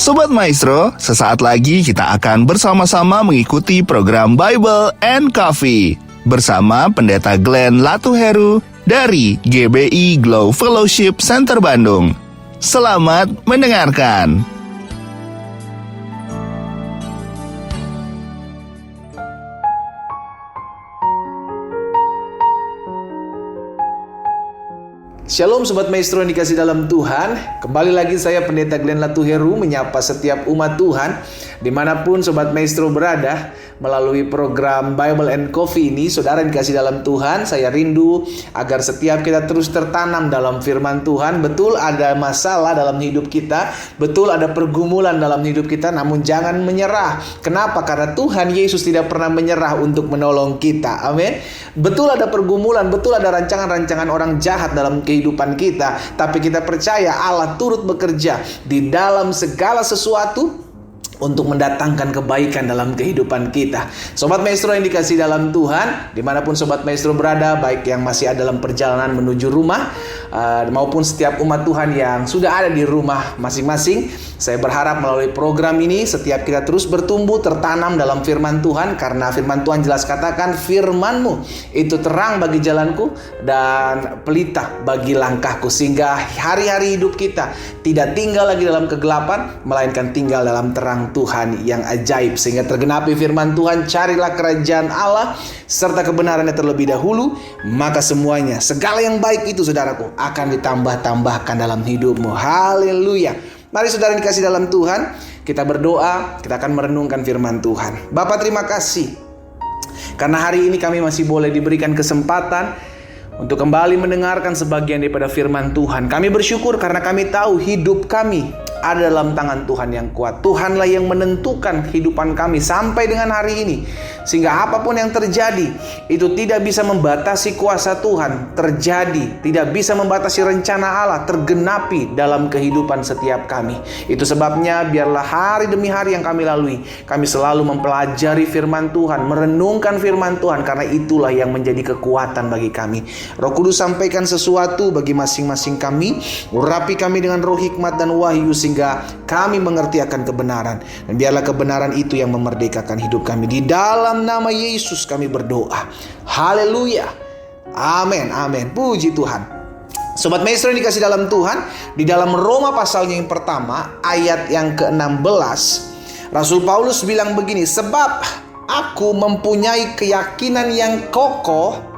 Sobat Maestro, sesaat lagi kita akan bersama-sama mengikuti program Bible and Coffee bersama Pendeta Glenn Latuheru dari GBI Glow Fellowship Center Bandung. Selamat mendengarkan. Shalom Sobat Maestro yang dikasih dalam Tuhan. Kembali lagi saya Pendeta Glenn Latuheru menyapa setiap umat Tuhan dimanapun Sobat Maestro berada. Melalui program Bible and Coffee ini, saudara yang dikasih dalam Tuhan, saya rindu agar setiap kita terus tertanam dalam firman Tuhan. Betul ada masalah dalam hidup kita, betul ada pergumulan dalam hidup kita, namun jangan menyerah. Kenapa? Karena Tuhan Yesus tidak pernah menyerah untuk menolong kita. Amin. Betul ada pergumulan, betul ada rancangan-rancangan orang jahat dalam kehidupan kita, tapi kita percaya Allah turut bekerja di dalam segala sesuatu untuk mendatangkan kebaikan dalam kehidupan kita. Sobat Maestro yang dikasih dalam Tuhan, dimanapun Sobat Maestro berada, baik yang masih ada dalam perjalanan menuju rumah, maupun setiap umat Tuhan yang sudah ada di rumah masing-masing, saya berharap melalui program ini setiap kita terus bertumbuh, tertanam dalam firman Tuhan. Karena firman Tuhan jelas katakan, firman-Mu itu terang bagi jalanku dan pelita bagi langkahku, sehingga hari-hari hidup kita tidak tinggal lagi dalam kegelapan, melainkan tinggal dalam terang Tuhan yang ajaib. Sehingga tergenapi firman Tuhan, carilah kerajaan Allah serta kebenarannya terlebih dahulu, maka semuanya, segala yang baik itu saudaraku, akan ditambah-tambahkan dalam hidupmu. Haleluya. Mari saudara yang dikasih dalam Tuhan, kita berdoa, kita akan merenungkan firman Tuhan. Bapa, terima kasih karena hari ini kami masih boleh diberikan kesempatan untuk kembali mendengarkan sebagian daripada firman Tuhan. Kami bersyukur karena kami tahu hidup kami ada dalam tangan Tuhan yang kuat. Tuhanlah yang menentukan kehidupan kami sampai dengan hari ini, sehingga apapun yang terjadi itu tidak bisa membatasi kuasa Tuhan terjadi, tidak bisa membatasi rencana Allah tergenapi dalam kehidupan setiap kami. Itu sebabnya biarlah hari demi hari yang kami lalui, kami selalu mempelajari firman Tuhan, merenungkan firman Tuhan, karena itulah yang menjadi kekuatan bagi kami. Roh Kudus sampaikan sesuatu bagi masing-masing kami, urapi kami dengan roh hikmat dan wahyu sehingga kami mengerti akan kebenaran. Dan biarlah kebenaran itu yang memerdekakan hidup kami. Di dalam nama Yesus kami berdoa. Haleluya. Amin, amin. Puji Tuhan. Sobat Maestro yang dikasih dalam Tuhan, di dalam Roma pasalnya yang pertama, ayat yang ke-16, Rasul Paulus bilang begini, sebab aku mempunyai keyakinan yang kokoh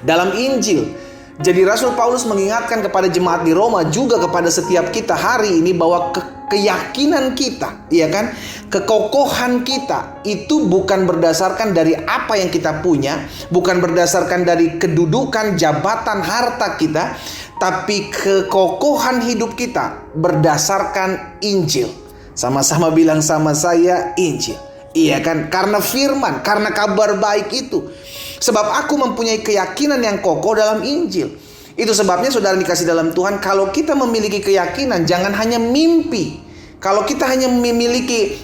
dalam Injil. Jadi Rasul Paulus mengingatkan kepada jemaat di Roma, juga kepada setiap kita hari ini, bahwa keyakinan kita, ya kan, kekokohan kita itu bukan berdasarkan dari apa yang kita punya, bukan berdasarkan dari kedudukan, jabatan, harta kita, tapi kekokohan hidup kita berdasarkan Injil. Sama-sama bilang sama saya, Injil. Iya kan, karena firman, karena kabar baik itu. Sebab aku mempunyai keyakinan yang kokoh dalam Injil. Itu sebabnya saudara dikasih dalam Tuhan, kalau kita memiliki keyakinan, jangan hanya mimpi. Kalau kita hanya memiliki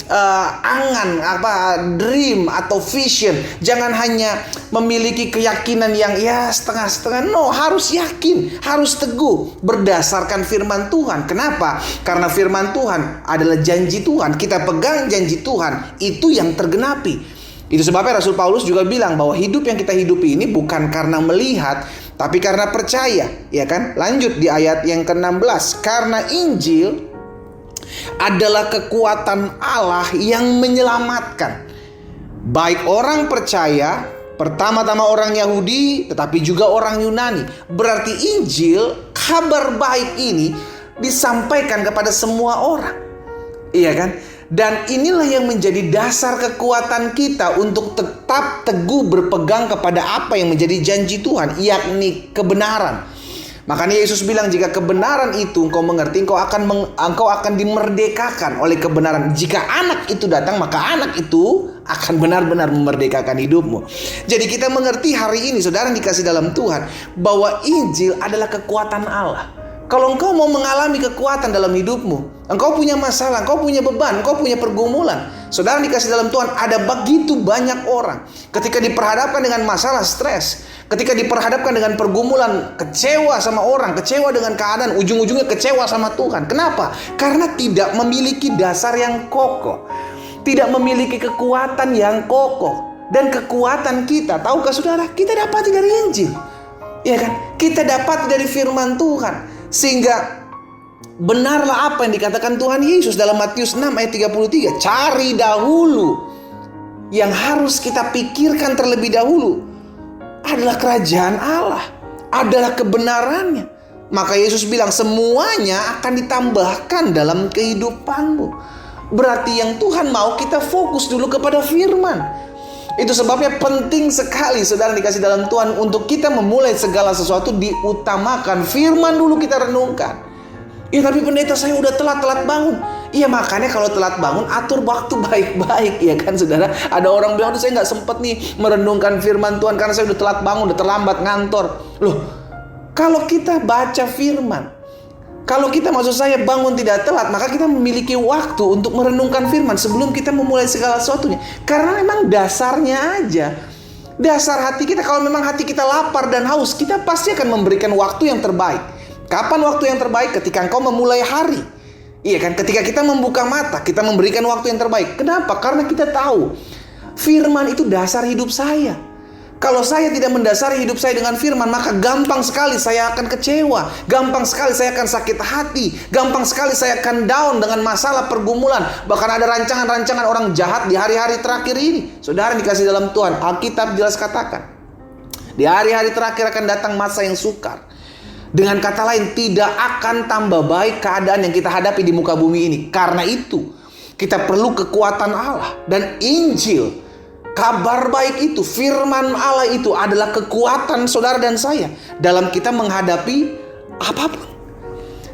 dream atau vision, jangan hanya memiliki keyakinan yang setengah-setengah. No, harus yakin, harus teguh berdasarkan firman Tuhan. Kenapa? Karena firman Tuhan adalah janji Tuhan. Kita pegang janji Tuhan, itu yang tergenapi. Itu sebabnya Rasul Paulus juga bilang bahwa hidup yang kita hidupi ini bukan karena melihat, tapi karena percaya, ya kan? Lanjut di ayat yang ke-16, karena Injil adalah kekuatan Allah yang menyelamatkan, baik orang percaya, pertama-tama orang Yahudi, tetapi juga orang Yunani. Berarti Injil, kabar baik ini disampaikan kepada semua orang, iya kan? Dan inilah yang menjadi dasar kekuatan kita untuk tetap teguh berpegang kepada apa yang menjadi janji Tuhan, yakni kebenaran. Makanya Yesus bilang, jika kebenaran itu engkau mengerti, engkau akan dimerdekakan oleh kebenaran. Jika anak itu datang, maka anak itu akan benar-benar memerdekakan hidupmu. Jadi kita mengerti hari ini, saudara yang dikasih dalam Tuhan, bahwa Injil adalah kekuatan Allah. Kalau engkau mau mengalami kekuatan dalam hidupmu, engkau punya masalah, engkau punya beban, engkau punya pergumulan. Saudara dikasih dalam Tuhan, ada begitu banyak orang ketika diperhadapkan dengan masalah stres, ketika diperhadapkan dengan pergumulan, kecewa sama orang, kecewa dengan keadaan, ujung-ujungnya kecewa sama Tuhan. Kenapa? Karena tidak memiliki dasar yang kokoh, tidak memiliki kekuatan yang kokoh. Dan kekuatan kita, tahukah saudara, kita dapat dari Injil. Ya kan? Kita dapat dari firman Tuhan. Sehingga benarlah apa yang dikatakan Tuhan Yesus dalam Matius 6 ayat 33. Cari dahulu, yang harus kita pikirkan terlebih dahulu adalah kerajaan Allah, adalah kebenarannya. Maka Yesus bilang semuanya akan ditambahkan dalam kehidupanmu. Berarti yang Tuhan mau kita fokus dulu kepada firman. Itu sebabnya penting sekali saudara dikasih dalam Tuhan, untuk kita memulai segala sesuatu diutamakan firman dulu kita renungkan. Ya tapi pendeta, saya udah telat bangun. Iya, makanya kalau telat bangun atur waktu baik-baik, ya kan saudara. Ada orang bilang, saya nggak sempet nih merenungkan firman Tuhan karena saya udah telat bangun, udah terlambat ngantor. Loh, kalau kita baca firman, kalau kita, maksud saya, bangun tidak telat, maka kita memiliki waktu untuk merenungkan firman sebelum kita memulai segala sesuatunya. Karena memang dasarnya aja, dasar hati kita, kalau memang hati kita lapar dan haus, kita pasti akan memberikan waktu yang terbaik. Kapan waktu yang terbaik? Ketika engkau memulai hari. Iya kan? Ketika kita membuka mata, kita memberikan waktu yang terbaik. Kenapa? Karena kita tahu firman itu dasar hidup saya. Kalau saya tidak mendasari hidup saya dengan firman, maka gampang sekali saya akan kecewa, gampang sekali saya akan sakit hati, gampang sekali saya akan down dengan masalah pergumulan. Bahkan ada rancangan-rancangan orang jahat di hari-hari terakhir ini. Saudara dikasih dalam Tuhan, Alkitab jelas katakan, di hari-hari terakhir akan datang masa yang sukar. Dengan kata lain, tidak akan tambah baik keadaan yang kita hadapi di muka bumi ini. Karena itu, kita perlu kekuatan Allah dan Injil. Kabar baik itu, firman Allah itu adalah kekuatan saudara dan saya dalam kita menghadapi apapun.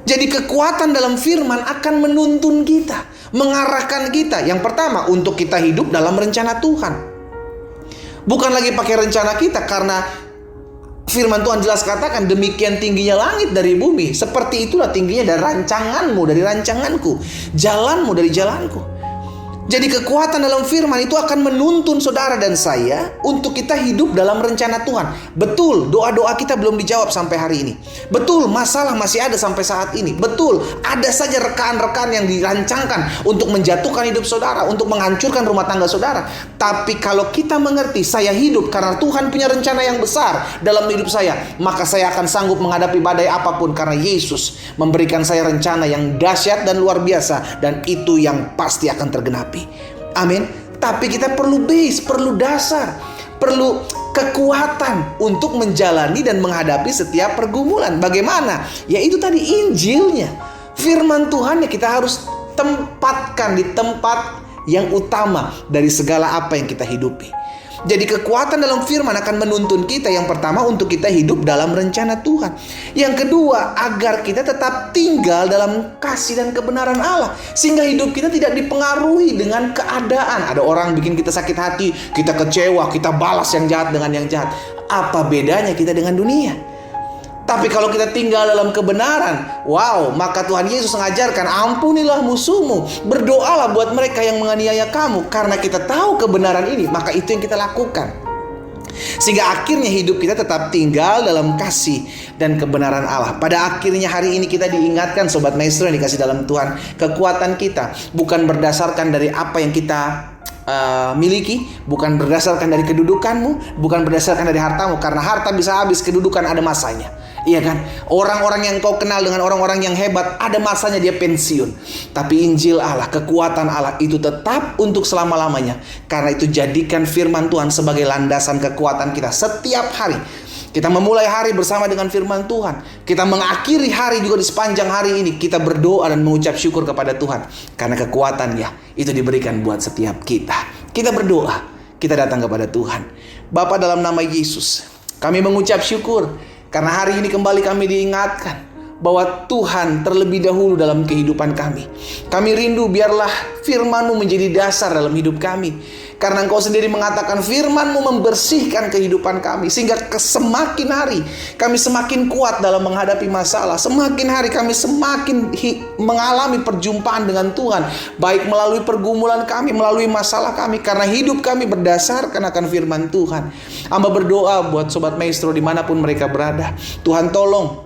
Jadi kekuatan dalam firman akan menuntun kita, mengarahkan kita. Yang pertama, untuk kita hidup dalam rencana Tuhan. Bukan lagi pakai rencana kita, karena firman Tuhan jelas katakan, demikian tingginya langit dari bumi, seperti itulah tingginya dari rancanganmu, dari rancanganku, jalanmu dari jalanku. Jadi kekuatan dalam firman itu akan menuntun saudara dan saya untuk kita hidup dalam rencana Tuhan. Betul, doa-doa kita belum dijawab sampai hari ini. Betul, masalah masih ada sampai saat ini. Betul, ada saja rekan-rekan yang dirancangkan untuk menjatuhkan hidup saudara, untuk menghancurkan rumah tangga saudara. Tapi kalau kita mengerti, saya hidup karena Tuhan punya rencana yang besar dalam hidup saya, maka saya akan sanggup menghadapi badai apapun karena Yesus memberikan saya rencana yang dahsyat dan luar biasa, dan itu yang pasti akan tergenapi. Amin. Tapi kita perlu base, perlu dasar, perlu kekuatan untuk menjalani dan menghadapi setiap pergumulan. Bagaimana? Ya itu tadi, Injilnya, firman Tuhan yang kita harus tempatkan di tempat yang utama dari segala apa yang kita hidupi. Jadi kekuatan dalam firman akan menuntun kita, yang pertama, untuk kita hidup dalam rencana Tuhan. Yang kedua, agar kita tetap tinggal dalam kasih dan kebenaran Allah, sehingga hidup kita tidak dipengaruhi dengan keadaan. Ada orang bikin kita sakit hati, kita kecewa, kita balas yang jahat dengan yang jahat. Apa bedanya kita dengan dunia? Tapi kalau kita tinggal dalam kebenaran, wow, maka Tuhan Yesus mengajarkan, ampunilah musuhmu, berdoalah buat mereka yang menganiaya kamu. Karena kita tahu kebenaran ini, maka itu yang kita lakukan. Sehingga akhirnya hidup kita tetap tinggal dalam kasih dan kebenaran Allah. Pada akhirnya hari ini kita diingatkan, Sobat Maestro yang dikasih dalam Tuhan, kekuatan kita bukan berdasarkan dari apa yang kita miliki, bukan berdasarkan dari kedudukanmu, bukan berdasarkan dari hartamu. Karena harta bisa habis, kedudukan ada masanya. Iya kan? Orang-orang yang kau kenal dengan orang-orang yang hebat, ada masanya dia pensiun. Tapi Injil Allah, kekuatan Allah itu tetap untuk selama-lamanya. Karena itu jadikan firman Tuhan sebagai landasan kekuatan kita setiap hari. Kita memulai hari bersama dengan firman Tuhan. Kita mengakhiri hari juga di sepanjang hari ini. Kita berdoa dan mengucap syukur kepada Tuhan. Karena kekuatannya itu diberikan buat setiap kita. Kita berdoa, kita datang kepada Tuhan. Bapa, dalam nama Yesus, kami mengucap syukur karena hari ini kembali kami diingatkan bahwa Tuhan terlebih dahulu dalam kehidupan kami. Kami rindu biarlah firman-Mu menjadi dasar dalam hidup kami. Karena Engkau sendiri mengatakan firman-Mu membersihkan kehidupan kami. Sehingga semakin hari kami semakin kuat dalam menghadapi masalah. Semakin hari kami semakin mengalami perjumpaan dengan Tuhan. Baik melalui pergumulan kami, melalui masalah kami. Karena hidup kami berdasarkan akan firman Tuhan. Hamba berdoa buat Sobat Maestro dimanapun mereka berada. Tuhan tolong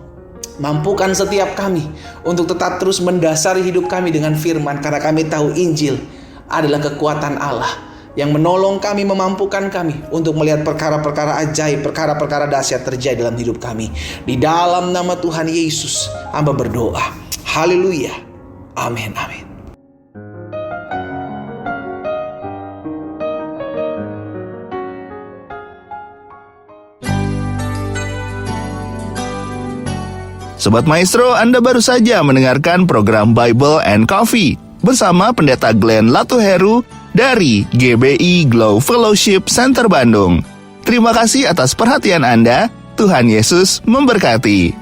mampukan setiap kami untuk tetap terus mendasari hidup kami dengan firman. Karena kami tahu Injil adalah kekuatan Allah yang menolong kami, memampukan kami untuk melihat perkara-perkara ajaib, perkara-perkara dahsyat terjadi dalam hidup kami. Di dalam nama Tuhan Yesus, hamba berdoa. Haleluya. Amin, amin. Sobat Maestro, Anda baru saja mendengarkan program Bible and Coffee bersama Pendeta Glenn Latuheru dari GBI Glow Fellowship Center Bandung. Terima kasih atas perhatian Anda. Tuhan Yesus memberkati.